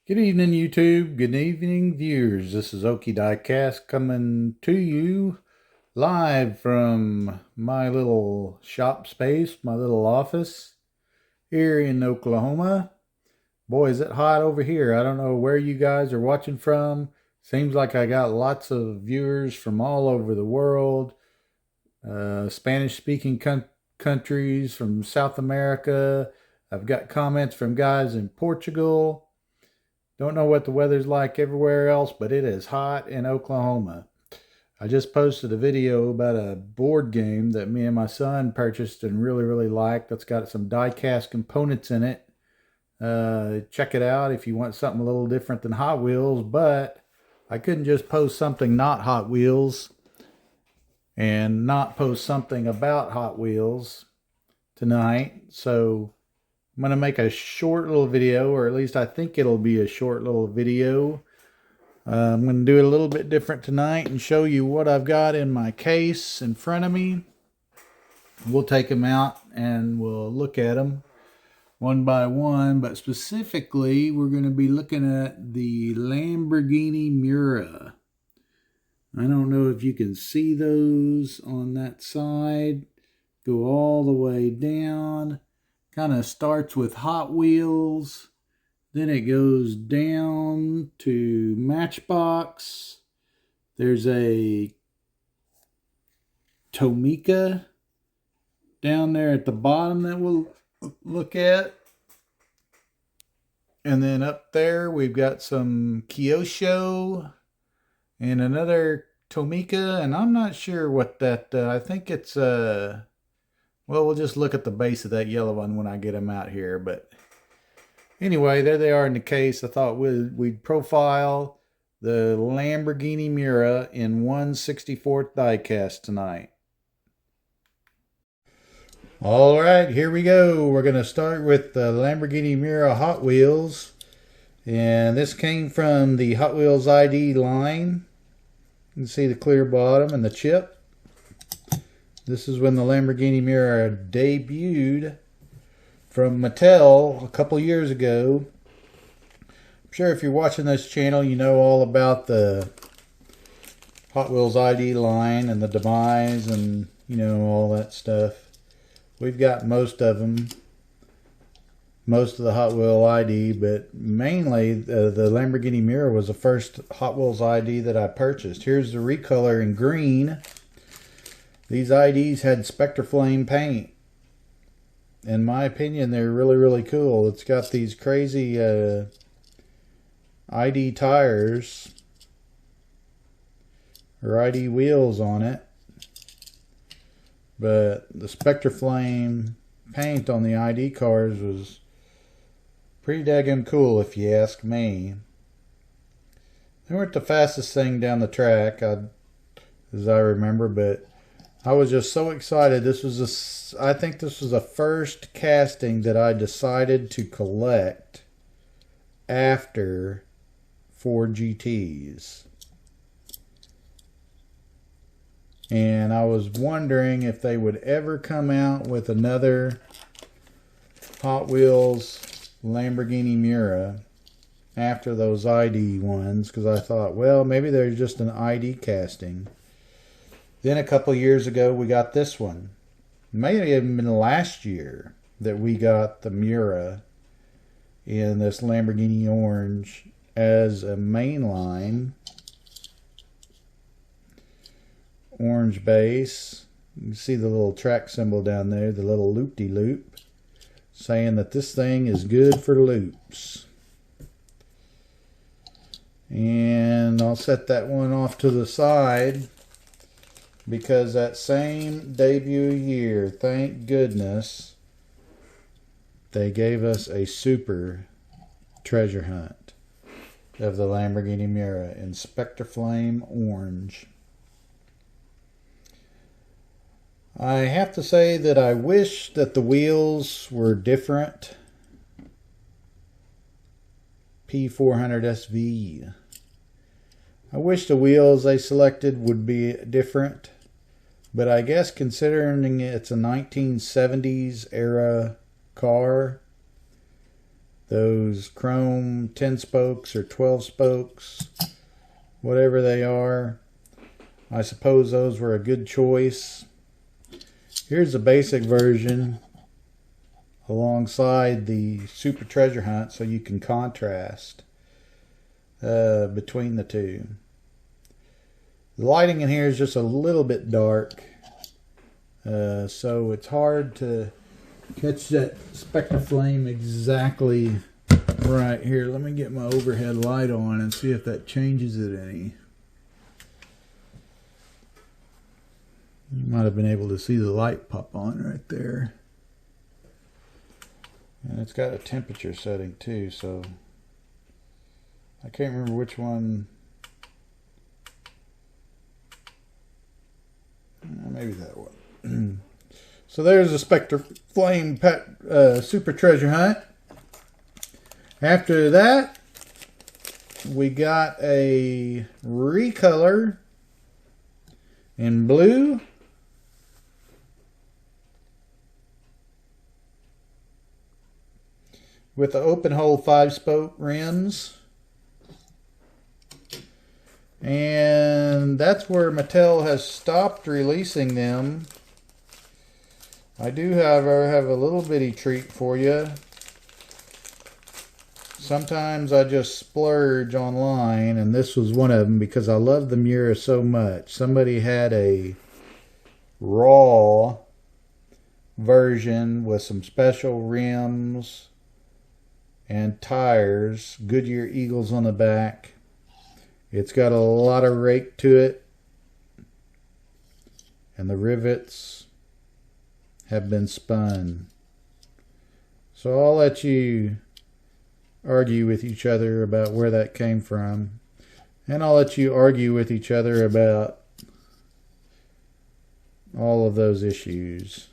Good evening, YouTube. Good evening, viewers. This is Okie Diecast coming to you live from my little shop space, my little office here in Oklahoma. Boy, is it hot over here. I don't know where you guys are watching from. Seems like I got lots of viewers from all over the world, Spanish-speaking countries from South America. I've got comments from guys in Portugal. Don't know what the weather's like everywhere else, but it is hot in Oklahoma. I just posted a video about a board game that me and my son purchased and really liked. That's got some die-cast components in it. Check it out if you want something a little different than Hot Wheels, but I couldn't just post something not Hot Wheels and not post something about Hot Wheels tonight. So I'm going to make a short little video, or at least I think it'll be a short little video. I'm going to do it a little bit different tonight and show you what I've got in my case in front of me. We'll take them out and we'll look at them one by one, but specifically we're going to be looking at the Lamborghini Miura. I don't know if you can see those on that side. Go all the way down. Kind of starts with Hot Wheels, then it goes down to Matchbox. There's a Tomica down there at the bottom that we'll look at. And then up there we've got some Kyosho and another Tomica, and I'm not sure what that, I think it's well, we'll just look at the base of that yellow one when I get them out here. But anyway, there they are in the case. I thought we'd profile the Lamborghini Miura in 1/64 diecast tonight. All right, here we go. We're going to start with the Lamborghini Miura Hot Wheels. And this came from the Hot Wheels ID line. You can see the clear bottom and the chip. This is when the Lamborghini Miura debuted from Mattel a couple years ago. I'm sure if you're watching this channel, you know all about the Hot Wheels ID line and the demise and, you know, all that stuff. We've got most of them. Most of the Hot Wheel ID, but mainly the Lamborghini Miura was the first Hot Wheels ID that I purchased. Here's the recolor in green. These IDs had Spectre Flame paint. In my opinion, they're really cool. It's got these crazy ID tires or ID wheels on it. But the Spectre Flame paint on the ID cars was pretty daggum cool, if you ask me. They weren't the fastest thing down the track, as I remember, but I was just so excited. I think this was the first casting that I decided to collect after Ford GTs. And I was wondering if they would ever come out with another Hot Wheels Lamborghini Miura after those ID ones, because I thought, well, maybe they're just an ID casting. Then a couple years ago we got this one. It may have even been last year that we got the Miura in this Lamborghini orange as a mainline orange base. You can see the little track symbol down there, the little loop-de-loop, saying that this thing is good for loops. And I'll set that one off to the side because that same debut year, thank goodness, they gave us a super treasure hunt of the Lamborghini Miura in Spectre Flame orange. I have to say that I wish that the wheels were different. P400 SV. I wish the wheels they selected would be different. But I guess considering it's a 1970s era car, those chrome 10 spokes or 12 spokes, whatever they are. I suppose those were a good choice. Here's the basic version alongside the Super Treasure Hunt, so you can contrast between the two. The lighting in here is just a little bit dark, so it's hard to catch that spectre flame exactly right. Here, let me get my overhead light on and see if that changes it any. You might have been able to see the light pop on right there. And it's got a temperature setting too, so I can't remember which one. Maybe that one. So there's a Spectre Flame Super Treasure Hunt. After that, we got a recolor in blue. With the open hole 5-spoke rims. And that's where Mattel has stopped releasing them. I do, however, have a little bitty treat for you. Sometimes I just splurge online, and this was one of them because I love the Miura so much. Somebody had a raw version with some special rims and tires, Goodyear Eagles on the back. It's got a lot of rake to it, and the rivets have been spun. So I'll let you argue with each other about where that came from, and I'll let you argue with each other about all of those issues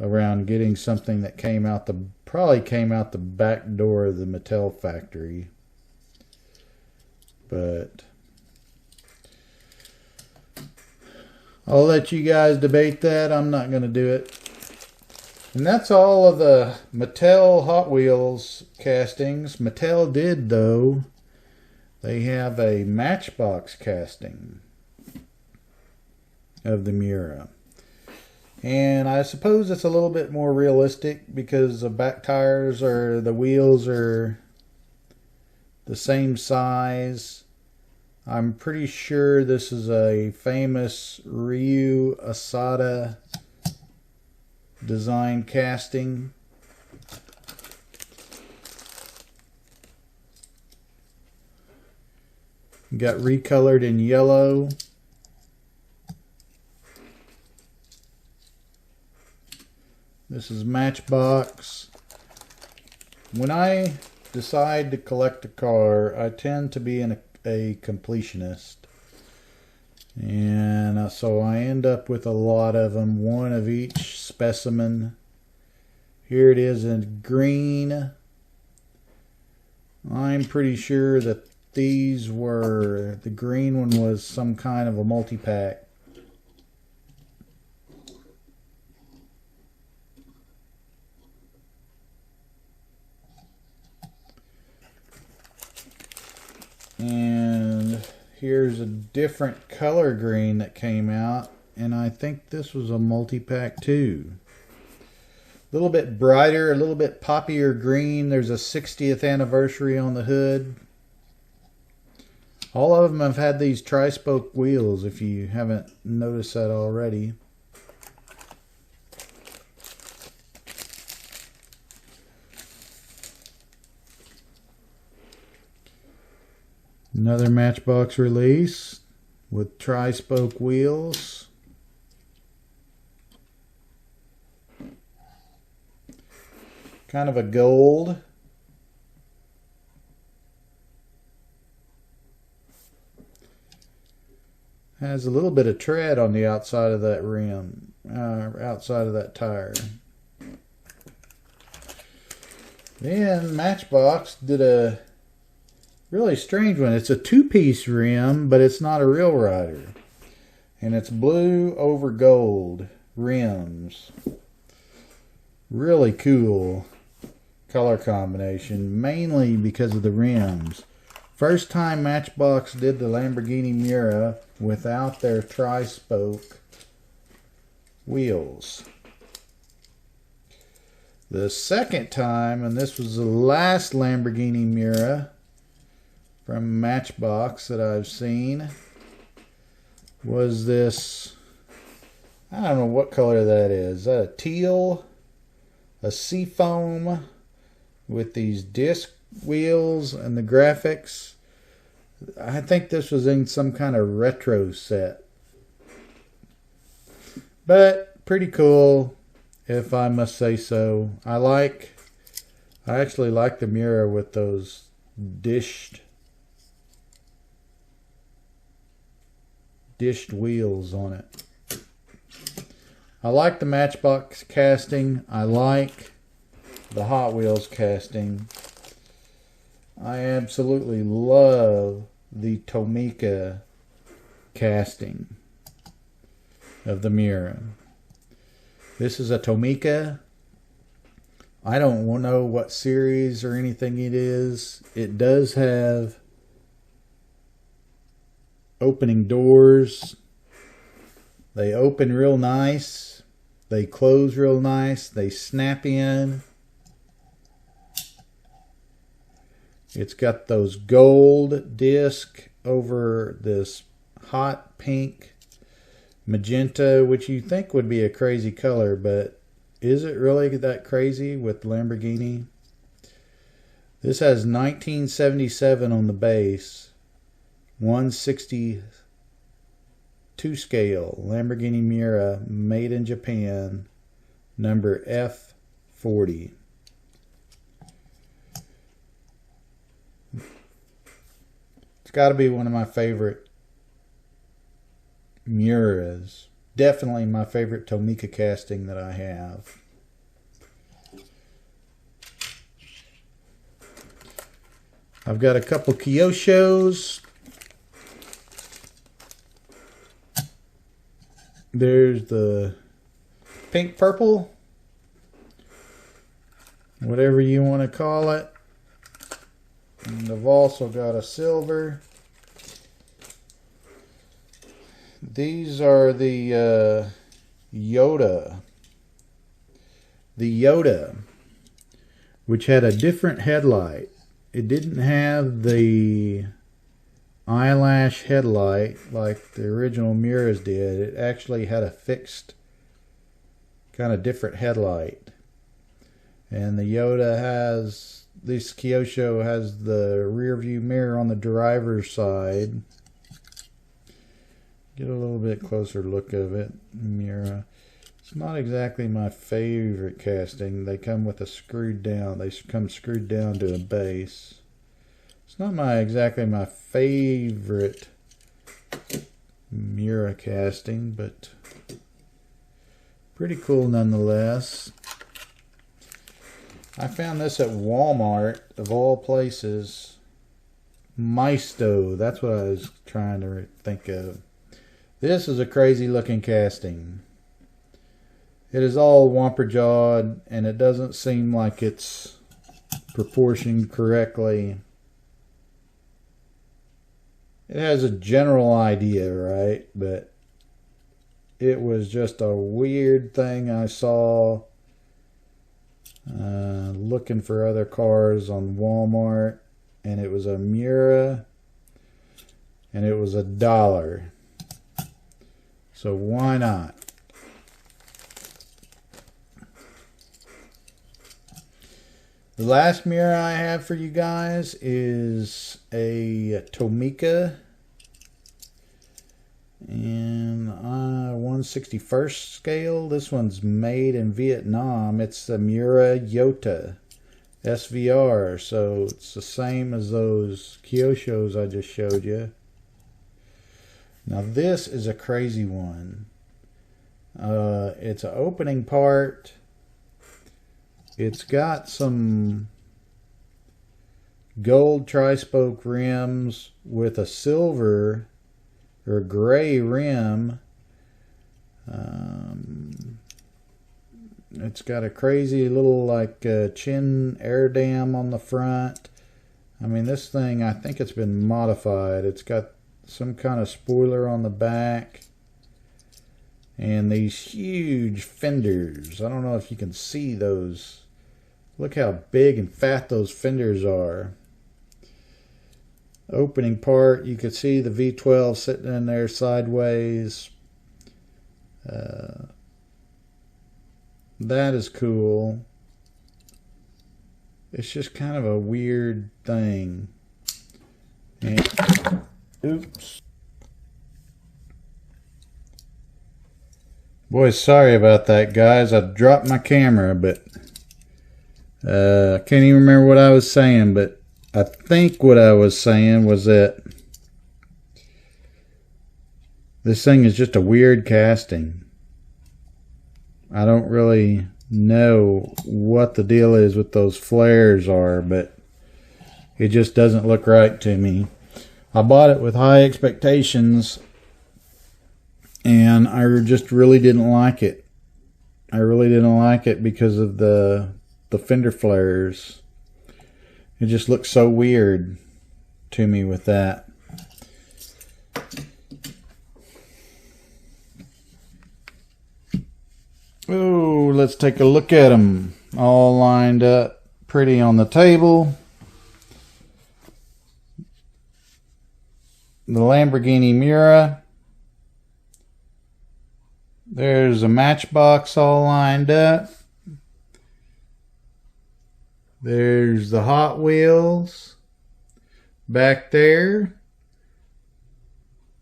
around getting something that probably came out the back door of the Mattel factory. But I'll let you guys debate that. I'm not going to do it. And that's all of the Mattel Hot Wheels castings. Mattel did, though, they have a Matchbox casting of the Miura. And I suppose it's a little bit more realistic because the back tires or the wheels are the same size. I'm pretty sure this is a famous Ryu Asada design casting. Got recolored in yellow. This is Matchbox. When I decide to collect a car, I tend to be a completionist. And so I end up with a lot of them, one of each specimen. Here it is in green. I'm pretty sure that these were, the green one was some kind of a multi-pack. And here's a different color green that came out, and I think this was a multi-pack too. A little bit brighter, a little bit poppier green. There's a 60th anniversary on the hood. All of them have had these tri-spoke wheels, if you haven't noticed that already. Another Matchbox release with tri-spoke wheels. Kind of a gold. Has a little bit of tread on the outside of that rim, outside of that tire. Then Matchbox did a really strange one. It's a two-piece rim, but it's not a real rider. And it's blue over gold rims. Really cool. color combination, mainly because of the rims. First time Matchbox did the Lamborghini Miura without their tri-spoke wheels. The second time, and this was the last Lamborghini Miura from Matchbox that I've seen, was this, I don't know what color that is. A teal, a seafoam with these disc wheels and the graphics. I think this was in some kind of retro set. But pretty cool, if I must say so. I actually like the Miura with those dished wheels on it. I like the Matchbox casting. I like the Hot Wheels casting. I absolutely love the Tomica casting of the Miura. This is a Tomica. I don't know what series or anything it is. It does have opening doors. They open real nice. They close real nice. They snap in. It's got those gold disc over this hot pink magenta, which you think would be a crazy color, but is it really that crazy with Lamborghini? This has 1977 on the base, 1/62 scale, Lamborghini Miura, made in Japan, number F40. It's got to be one of my favorite Miuras. Definitely my favorite Tomica casting that I have. I've got a couple Kyoshos. There's the pink purple, whatever you want to call it. And I've also got a silver. These are the Yoda. The Yoda, which had a different headlight. It didn't have the eyelash headlight like the original Miuras did. It actually had a fixed kind of different headlight. And the Yoda has, this Kyosho has the rear view mirror on the driver's side. Get a little bit closer look of it. Miura. It's not exactly my favorite casting. They come with a screwed down. They come screwed down to a base. It's not exactly my favorite Miura casting, but pretty cool nonetheless. I found this at Walmart, of all places. Maisto. That's what I was trying to think of. This is a crazy looking casting. It is all whomper jawed, and it doesn't seem like it's proportioned correctly. It has a general idea, right? But it was just a weird thing I saw looking for other cars on Walmart, and it was a Miura, and it was $1. So why not? The last Miura I have for you guys is a Tomica in 1/61st scale. This one's made in Vietnam. It's the Miura Yota SVR, so it's the same as those Kyoshos I just showed you. Now this is a crazy one. It's an opening part. It's got some gold tri-spoke rims with a silver or gray rim. It's got a crazy little like chin air dam on the front. I mean, this thing, I think it's been modified. It's got some kind of spoiler on the back. And these huge fenders. I don't know if you can see those. Look how big and fat those fenders are. Opening part, you can see the V12 sitting in there sideways. That is cool. It's just kind of a weird thing. And, oops. Boy, sorry about that, guys. I dropped my camera, but I can't even remember what I was saying, but I think what I was saying was that this thing is just a weird casting. I don't really know what the deal is with those flares are, but it just doesn't look right to me. I bought it with high expectations, and I just really didn't like it. I really didn't like it because of the fender flares. It just looks so weird to me with that. Oh, let's take a look at them. All lined up pretty on the table. The Lamborghini Miura. There's a Matchbox all lined up. There's the Hot Wheels back there.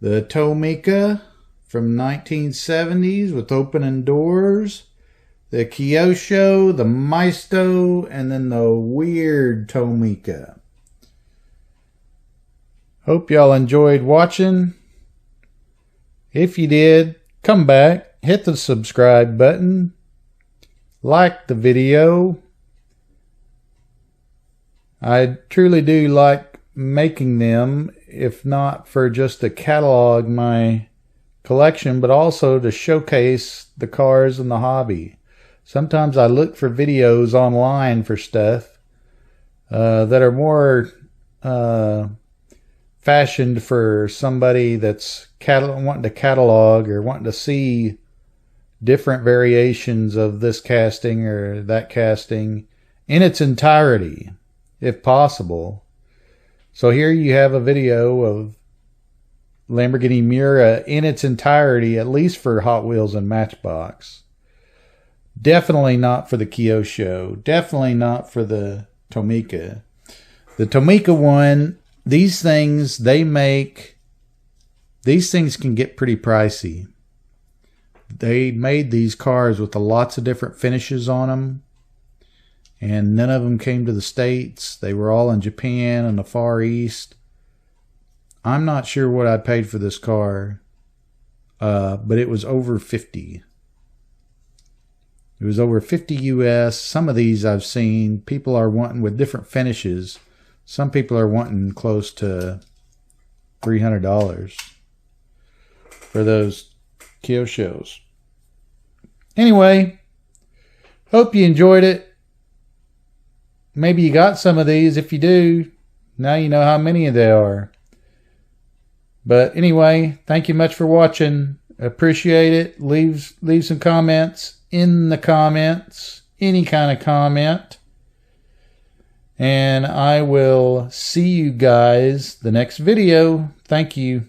The Tomica from 1970s with opening doors. The Kyosho, the Maisto, and then the weird Tomica. Hope y'all enjoyed watching. If you did, come back, hit the subscribe button, like the video. I truly do like making them, if not for just to catalog my collection, but also to showcase the cars and the hobby. Sometimes I look for videos online for stuff that are more fashioned for somebody that's wanting to catalog or wanting to see different variations of this casting or that casting in its entirety, if possible. So here you have a video of Lamborghini Miura in its entirety, at least for Hot Wheels and Matchbox. Definitely not for the Kyosho. Definitely not for the Tomica. The Tomica one, these things can get pretty pricey. They made these cars with lots of different finishes on them, and none of them came to the States. They were all in Japan and the Far East. I'm not sure what I paid for this car, but it was over 50. It was over 50 US. Some of these I've seen, people are wanting with different finishes. Some people are wanting close to $300 for those Kyoshos. Anyway, hope you enjoyed it. Maybe you got some of these. If you do, now you know how many there are. But anyway, thank you much for watching. Appreciate it. Leave some comments in the comments. Any kind of comment. And I will see you guys the next video. Thank you.